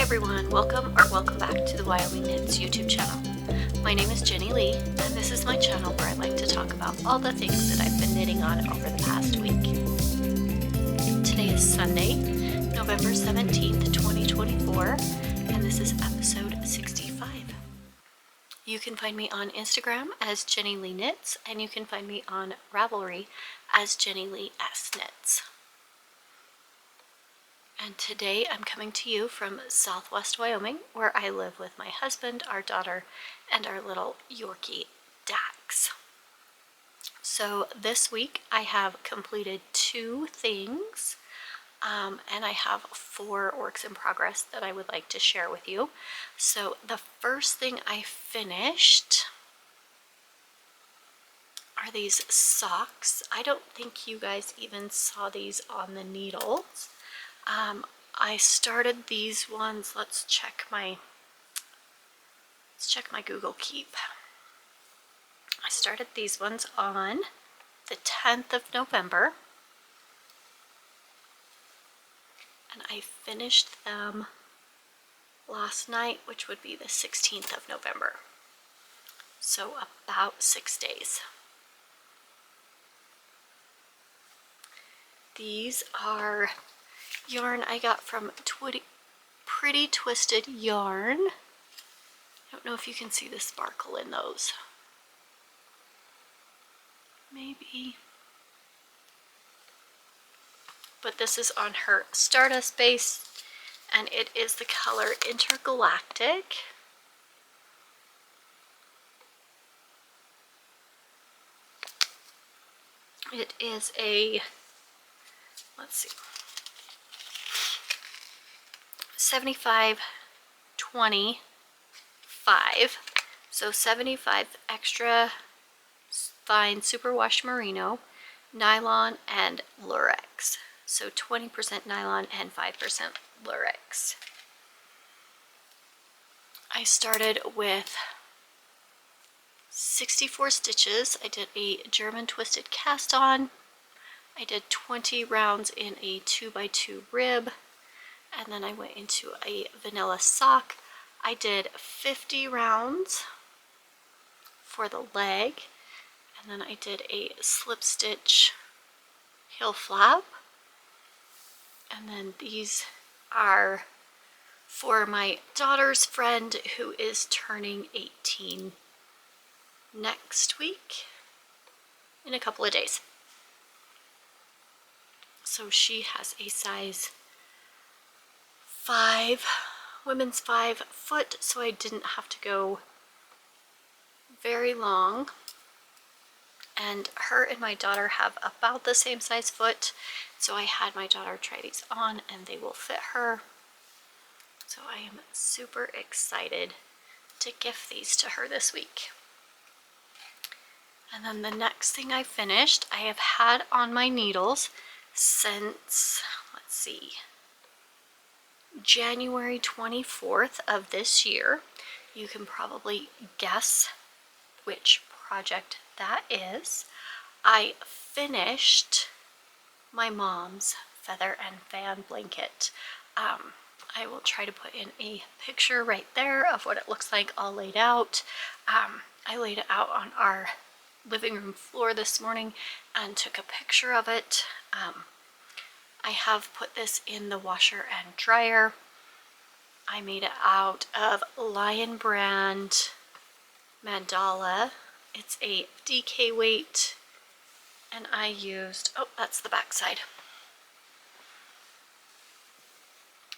everyone, welcome back to the Wyoming Knits YouTube channel. My name is Jenny Lee, and this is my channel where I like to talk about all the things that I've been knitting on over the past week. Today is Sunday, November 17th, 2024, and this is episode 65. You can find me on Instagram as Jenny Lee Knits, and you can find me on Ravelry as Jenny Lee S Knits. And today I'm coming to you from Southwest Wyoming, where I live with my husband, our daughter, and our little Yorkie, Dax. So this week I have completed 2 things, and I have 4 works in progress that I would like to share with you. So the first thing I finished are these socks. I don't think you guys even saw these on the needles. I started these ones. Let's check my Google Keep. I started these ones on the 10th of November, and I finished them last night, which would be the 16th of November. So about 6 days. These are yarn I got from Pretty Twisted Yarn. I don't know if you can see the sparkle in those. Maybe. But this is on her Stardust base, and it is the color Intergalactic. It is a, let's see, 75-25, so 75 extra fine superwash merino, nylon, and lurex. So 20% nylon and 5% lurex. I started with 64 stitches. I did a German twisted cast on. I did 20 rounds in a 2x2 rib, and then I went into a vanilla sock. I did 50 rounds for the leg, and then I did a slip stitch heel flap. And then these are for my daughter's friend who is turning 18 next week, in a couple of days. So she has a size 5, women's 5 foot, so I didn't have to go very long. And her and my daughter have about the same size foot, so I had my daughter try these on and they will fit her. So I am super excited to gift these to her this week. And then the next thing I finished, I have had on my needles since, let's see, January 24th of this year. You can probably guess which project that is. I finished my mom's feather and fan blanket. I will try to put in a picture right there of what it looks like all laid out. I laid it out on our living room floor this morning and took a picture of it. I have put this in the washer and dryer. I made it out of Lion brand mandala. It's a DK weight, and I used, oh, that's the back side.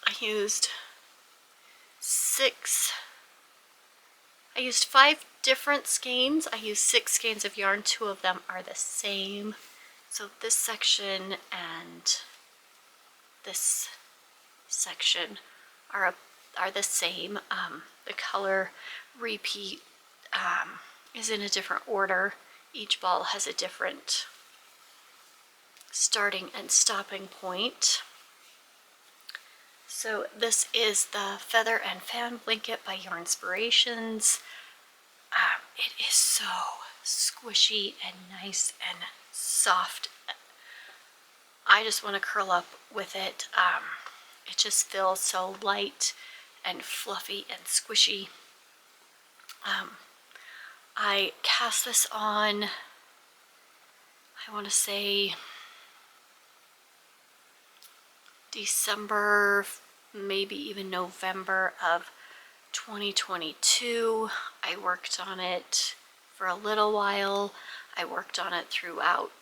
I used 5 different skeins. I used 6 skeins of yarn. 2 of them are the same. So this section and this section are the same. The color repeat is in a different order. Each ball has a different starting and stopping point. So this is the Feather and Fan Blanket by Yarnsparations. It is so squishy and nice and soft. I just want to curl up with it. It just feels so light and fluffy and squishy. I cast this on, I want to say December, maybe even November of 2022. I worked on it for a little while. I worked on it throughout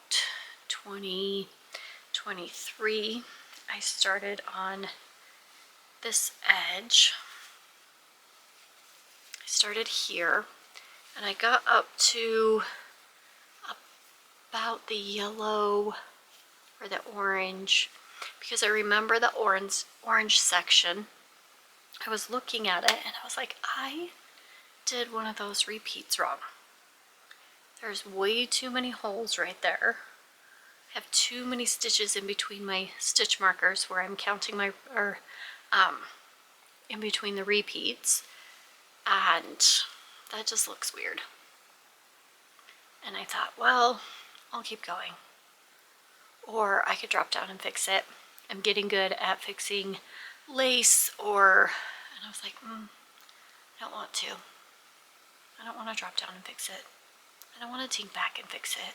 2023. I started on this edge. I started here and I got up to about the yellow or the orange, because I remember the orange section. I was looking at it and I was like, I did one of those repeats wrong. There's way too many holes right there. I have too many stitches in between my stitch markers where I'm counting my, in between the repeats, and that just looks weird. And I thought, well, I'll keep going. Or I could drop down and fix it. I'm getting good at fixing lace, and I was like, I don't want to. I don't want to drop down and fix it. I don't want to take back and fix it.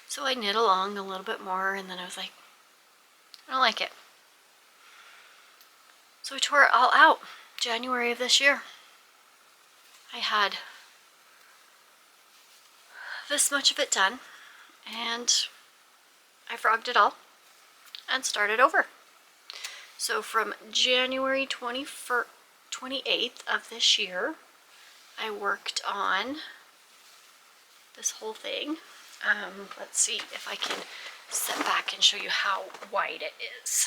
So I knit along a little bit more, and then I was like, I don't like it. So I tore it all out January of this year. I had this much of it done, and I frogged it all and started over. So from January 28th of this year, I worked on this whole thing. Let's see if I can step back and show you how wide it is.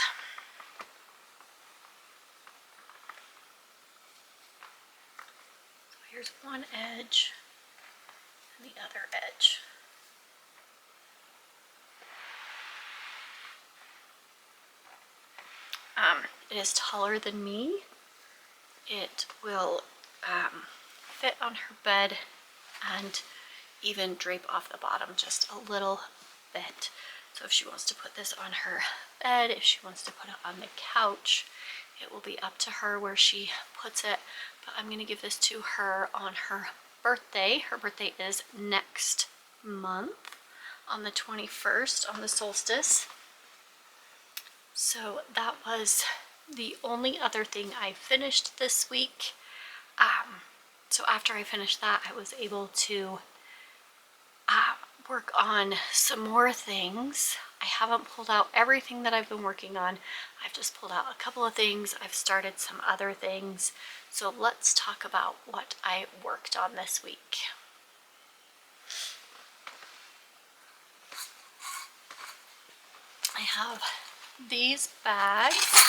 So here's one edge and the other edge. It is taller than me. It will fit on her bed and even drape off the bottom just a little bit. So if she wants to put this on her bed, if she wants to put it on the couch, it will be up to her where she puts it. But I'm going to give this to her on her birthday. Her birthday is next month on the 21st, on the solstice. So that was the only other thing I finished this week. So after I finished that, I was able to work on some more things. I haven't pulled out everything that I've been working on. I've just pulled out a couple of things. I've started some other things. So let's talk about what I worked on this week. I have these bags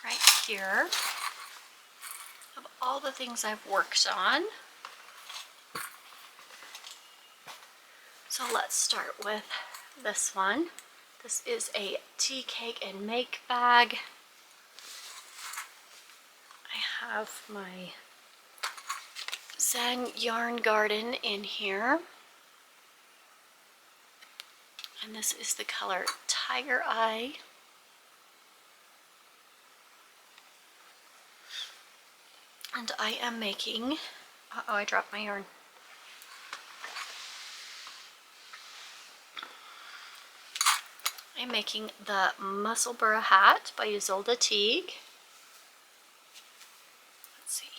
right here of all the things I've worked on. So let's start with this one. This is a Teacake Make Bag. I have my Zen Yarn Garden in here. And this is the color Tiger Eye. And I am making, uh-oh, I dropped my yarn. I'm making the Musselburgh hat by Ysolda Teague. Let's see.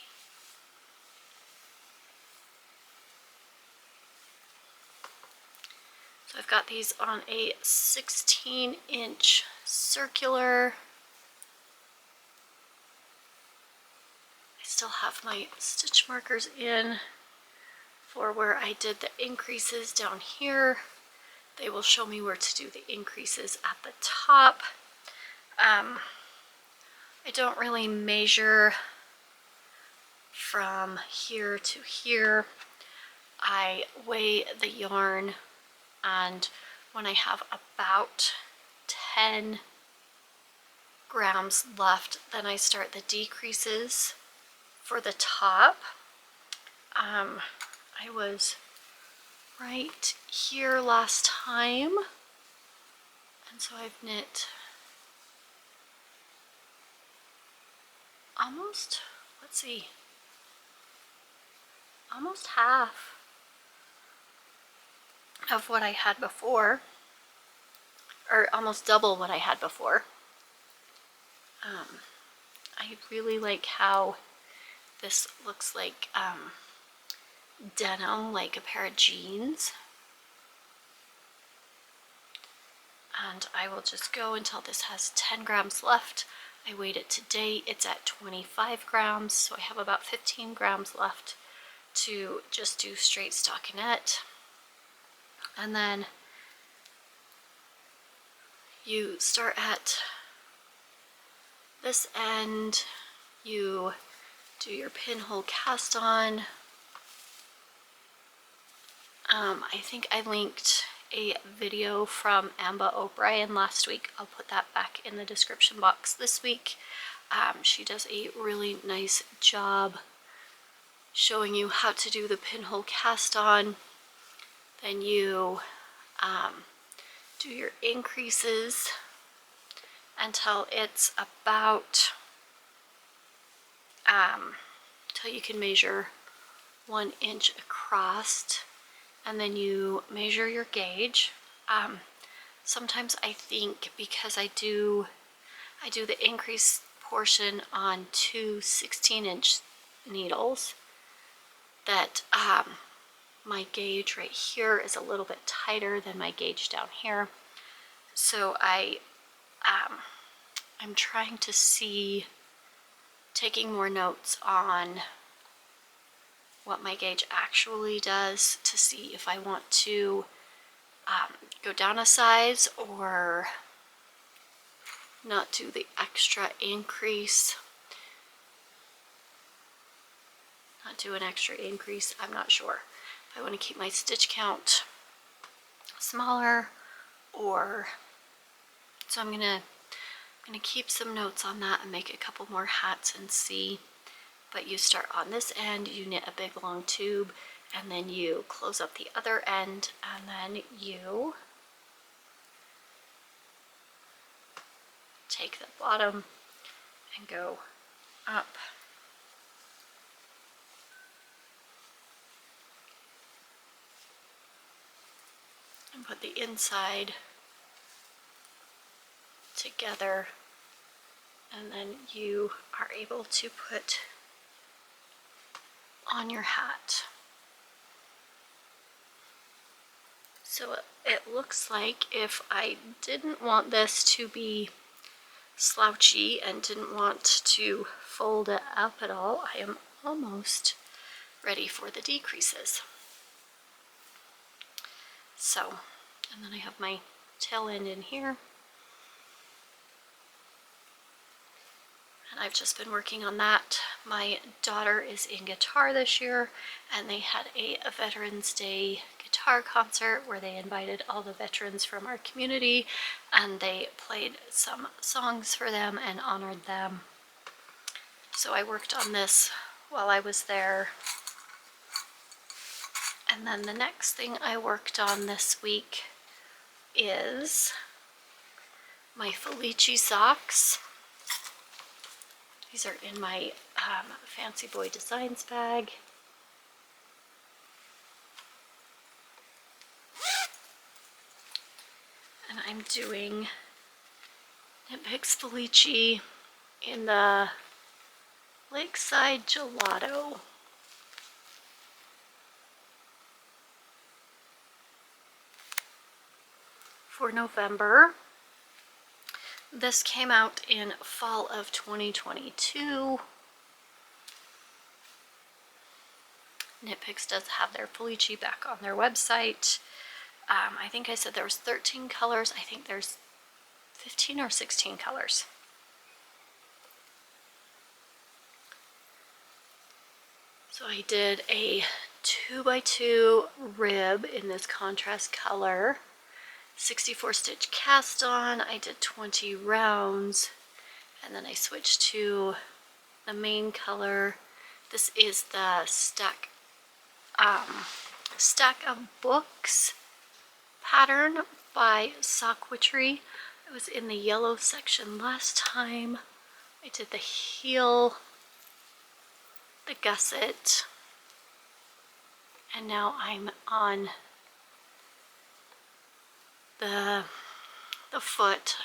So I've got these on a 16-inch circular. I still have my stitch markers in for where I did the increases down here. They will show me where to do the increases at the top. I don't really measure from here to here. I weigh the yarn, and when I have about 10 grams left, then I start the decreases for the top. I was right here last time, and so I've knit almost, let's see, almost half of what I had before, or almost double what I had before. I really like how this looks like denim, like a pair of jeans. And I will just go until this has 10 grams left. I weighed it today, it's at 25 grams, so I have about 15 grams left to just do straight stockinette. And then you start at this end, you do your pinhole cast on. I think I linked a video from Amba O'Brien last week. I'll put that back in the description box this week. She does a really nice job showing you how to do the pinhole cast on. Then you do your increases until it's about till you can measure 1 inch across, and then you measure your gauge. Sometimes I think because I do the increase portion on 2 16-inch needles, that my gauge right here is a little bit tighter than my gauge down here. So I'm trying to see, taking more notes on what my gauge actually does to see if I want to go down a size or not do the extra increase. Not do an extra increase, I'm not sure. If I want to keep my stitch count smaller, or so I'm gonna keep some notes on that and make a couple more hats and see. But you start on this end, you knit a big long tube, and then you close up the other end, and then you take the bottom and go up. And put the inside together, and then you are able to put on your hat. So it looks like if I didn't want this to be slouchy and didn't want to fold it up at all, I am almost ready for the decreases. So, and then I have my tail end in here. And I've just been working on that. My daughter is in guitar this year, and they had a Veterans Day guitar concert where they invited all the veterans from our community, and they played some songs for them and honored them. So I worked on this while I was there. And then the next thing I worked on this week is my Felici socks. These are in my Fancy Boy Designs bag. And I'm doing Knit Picks Felici in the Lakeside Gelato. For November. This came out in fall of 2022. Knit Picks does have their Felici back on their website. I think I said there was 13 colors. I think there's 15 or 16 colors. So I did a 2x2 rib in this contrast color. 64 stitch cast on. I did 20 rounds, and then I switched to the main color. This is the stack of books pattern by Sock Witchery. I was in the yellow section last time. I did the heel the gusset, and now I'm on the foot.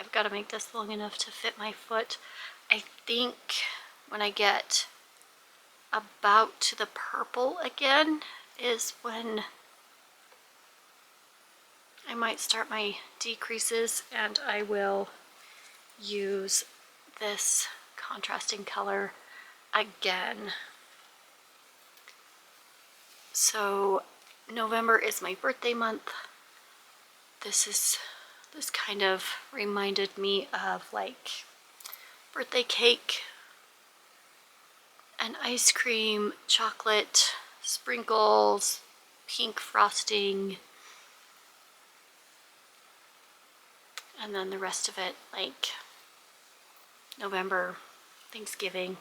I've got to make this long enough to fit my foot. I think when I get about to the purple again is when I might start my decreases, and I will use this contrasting color again. So November is my birthday month. This kind of reminded me of like birthday cake and ice cream, chocolate, sprinkles, pink frosting, and then the rest of it like November, Thanksgiving.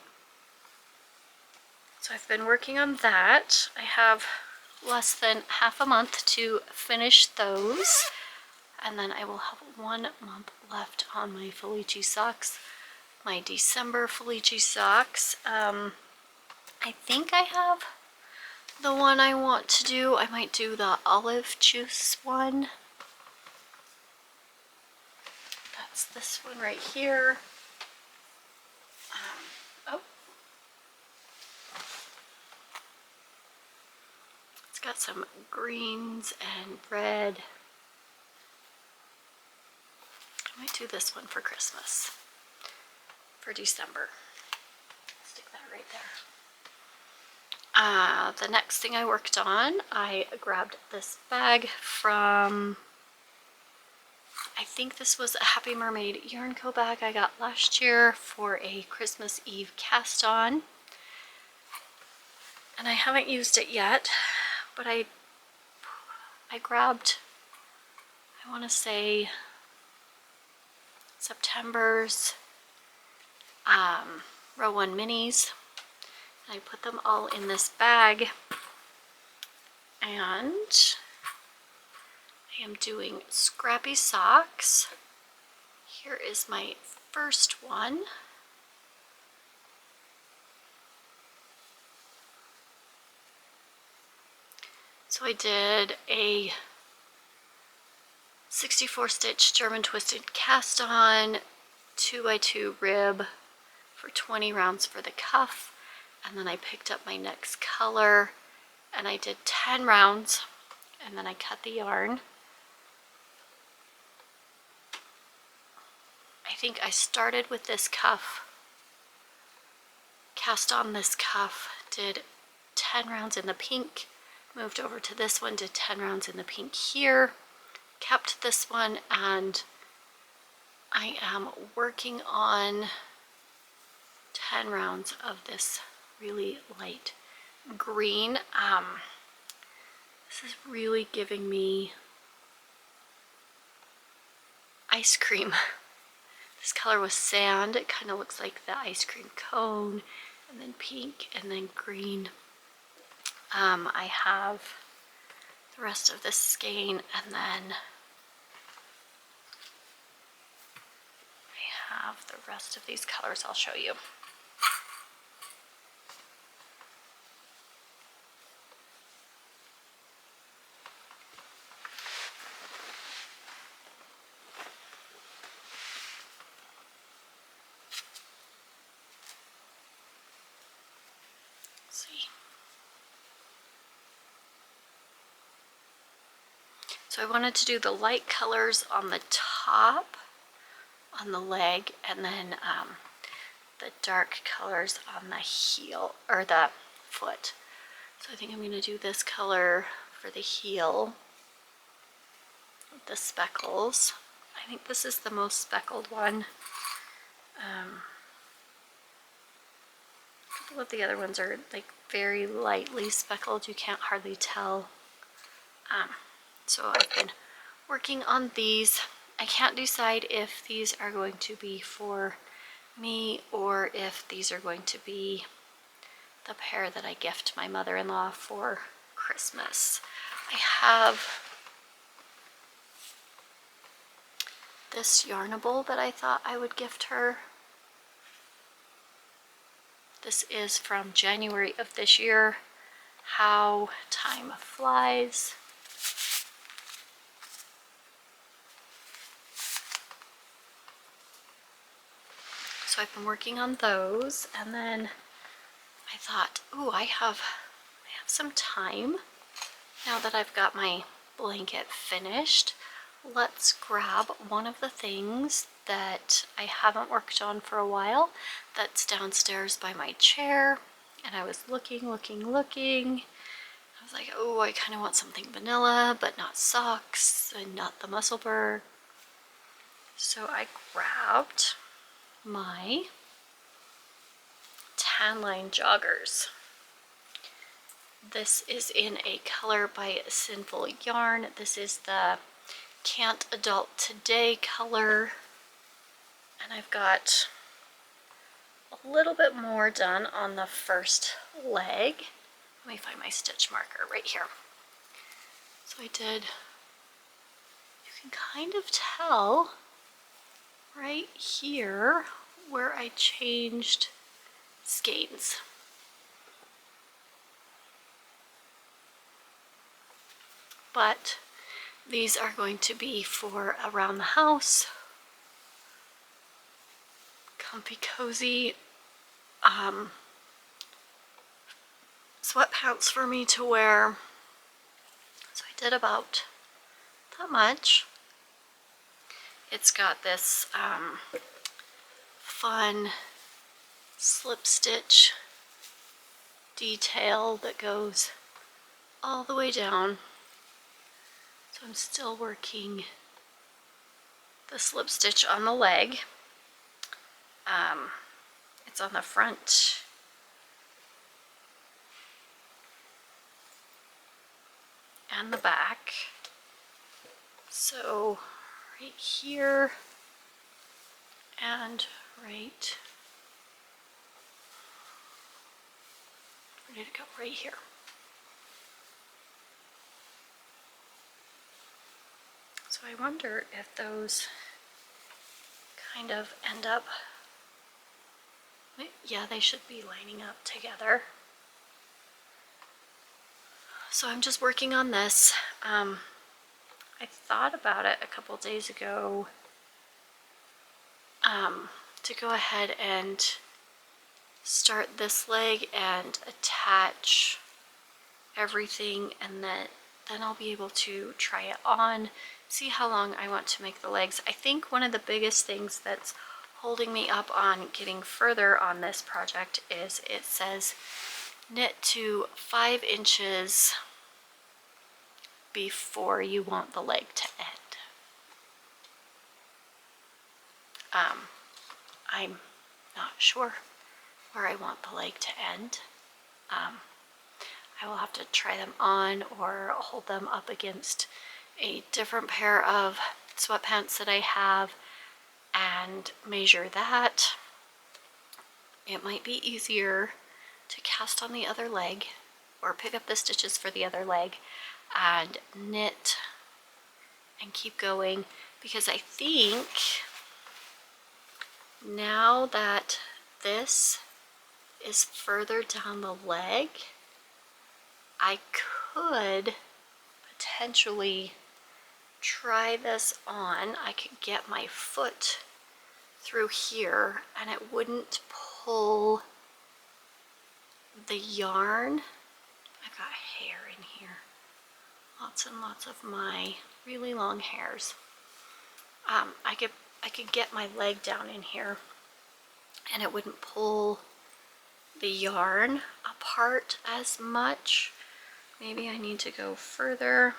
So I've been working on that. I have less than half a month to finish those, and then I will have 1 month left on my Felici socks, my December Felici socks. I think I have the one I want to do. I might do the olive juice one. That's this one right here. Oh. It's got some greens and red. I might do this one for Christmas, for December. Stick that right there. The next thing I worked on, I grabbed this bag from, I think this was a Happy Mermaid Yarn Co. bag I got last year for a Christmas Eve cast on. And I haven't used it yet, but I grabbed, I want to say, September's Row 1 minis. I put them all in this bag, and I am doing scrappy socks. Here is my first one. So I did a 64 stitch German twisted cast on 2x2 rib for 20 rounds for the cuff. And then I picked up my next color and I did 10 rounds, and then I cut the yarn. I think I started with this cuff, cast on this cuff, did 10 rounds in the pink, moved over to this one, did 10 rounds in the pink here, kept this one, and I am working on 10 rounds of this really light green. This is really giving me ice cream. This color was sand. It kind of looks like the ice cream cone, and then pink, and then green. I have the rest of this skein, and then I have the rest of these colors I'll show you. So I wanted to do the light colors on the top, on the leg, and then the dark colors on the heel, or the foot. So I think I'm going to do this color for the heel with the speckles. I think this is the most speckled one. A couple of the other ones are like very lightly speckled. You can't hardly tell. So I've been working on these. I can't decide if these are going to be for me or if these are going to be the pair that I gift my mother-in-law for Christmas. I have this Yarnable that I thought I would gift her. This is from January of this year. How time flies. So I've been working on those, and then I thought, ooh, I have some time now that I've got my blanket finished. Let's grab one of the things that I haven't worked on for a while that's downstairs by my chair. And I was looking. I was like, oh, I kind of want something vanilla, but not socks and not the Musselburgh. So I grabbed my Tanline Joggers. This is in a color by Sinful yarn. This is the Can't Adult Today color. And I've got a little bit more done on the first leg. Let me find my stitch marker right here. So I did, you can kind of tell right here where I changed skeins. But these are going to be for around the house. Comfy, cozy sweatpants for me to wear. So I did about that much. It's got this fun slip stitch detail that goes all the way down. So I'm still working the slip stitch on the leg. It's on the front and the back. So right here and right, where did it go? Right here. So I wonder if those kind of end up, yeah, they should be lining up together. So I'm just working on this. I thought about it a couple days ago to go ahead and start this leg and attach everything, and then I'll be able to try it on, see how long I want to make the legs. I think one of the biggest things that's holding me up on getting further on this project is it says knit to 5 inches before you want the leg to end. I'm not sure where I want the leg to end. I will have to try them on or hold them up against a different pair of sweatpants that I have and measure that. It might be easier to cast on the other leg or pick up the stitches for the other leg and knit and keep going, because I think now that this is further down the leg, I could potentially try this on. I could get my foot through here and it wouldn't pull the yarn. I've got hair in here. Lots and lots of my really long hairs. I could get my leg down in here and it wouldn't pull the yarn apart as much. Maybe I need to go further.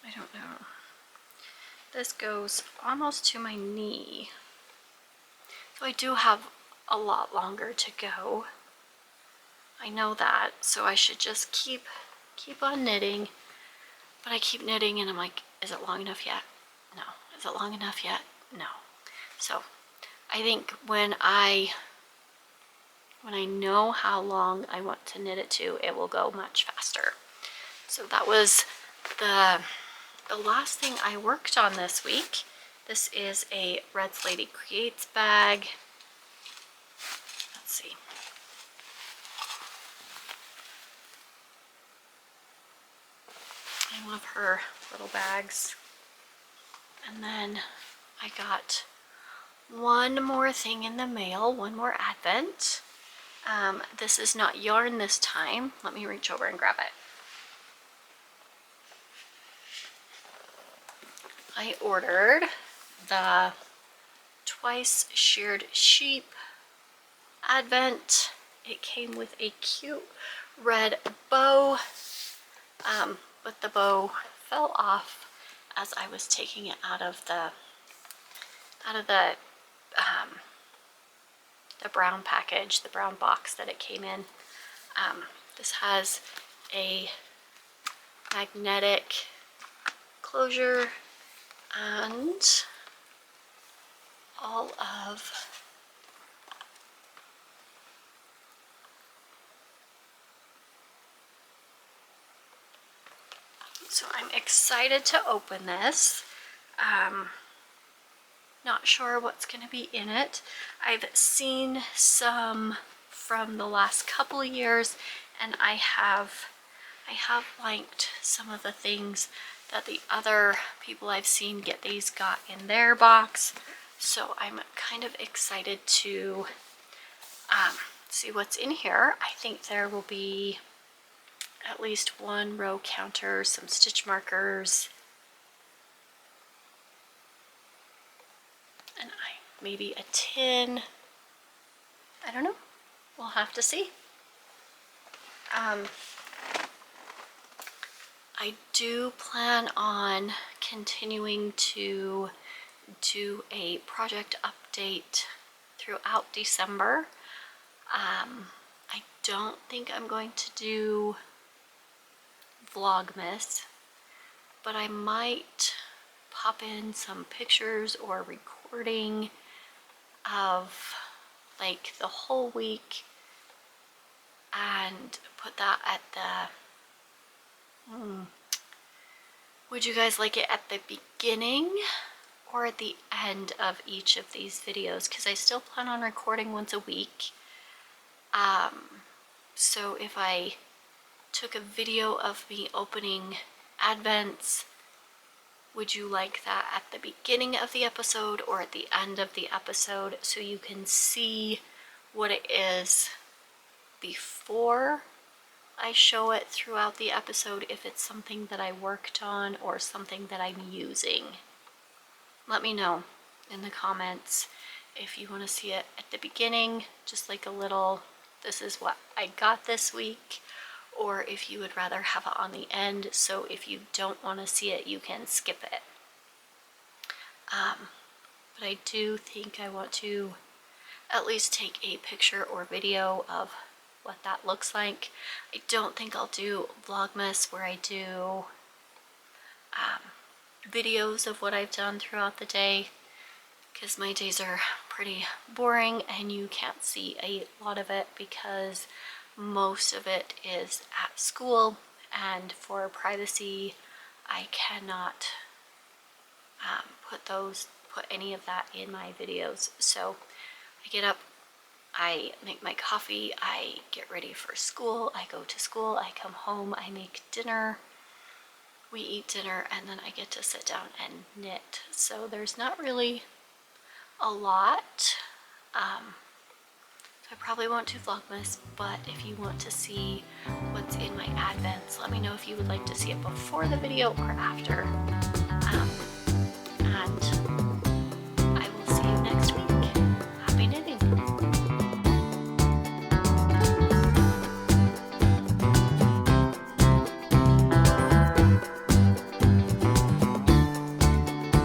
I don't know. This goes almost to my knee. So I do have a lot longer to go. I know that, so I should just keep on knitting. But I keep knitting and I'm like, is it long enough yet? No. Is it long enough yet? No. So I think when I know how long I want to knit it to, it will go much faster. So that was the last thing I worked on this week. This is a Redsldycreats bag. see. I love her little bags. And then I got one more thing in the mail, one more advent. This is not yarn this time. Let me reach over and grab it. I ordered the Twice Sheared Sheep advent. It came with a cute red bow, but the bow fell off as I was taking it out of the brown package, the brown box that it came in. This has a magnetic closure and all of so I'm excited to open this. Not sure what's going to be in it. I've seen some from the last couple of years, and I have liked some of the things that the other people I've seen get these got in their box. So I'm kind of excited to see what's in here. I think there will be at least one row counter, some stitch markers, and maybe a tin. I don't know. We'll have to see. I do plan on continuing to do a project update throughout December. I don't think I'm going to do Vlogmas, but I might pop in some pictures or recording of like the whole week and put that at the would you guys like it at the beginning or at the end of each of these videos? Because I still plan on recording once a week. So if I took a video of me opening advents, would you like that at the beginning of the episode or at the end of the episode so you can see what it is before I show it throughout the episode, if it's something that I worked on or something that I'm using? Let me know in the comments if you want to see it at the beginning, just like a little, this is what I got this week, or if you would rather have it on the end, so if you don't want to see it, you can skip it. But I do think I want to at least take a picture or video of what that looks like. I don't think I'll do Vlogmas where I do videos of what I've done throughout the day, because my days are pretty boring and you can't see a lot of it because most of it is at school, and for privacy I cannot put any of that in my videos. So I get up, I make my coffee, I get ready for school, I go to school, I come home, I make dinner, we eat dinner, and then I get to sit down and knit. So there's not really a lot. So I probably won't do Vlogmas, but if you want to see what's in my advents, let me know if you would like to see it before the video or after.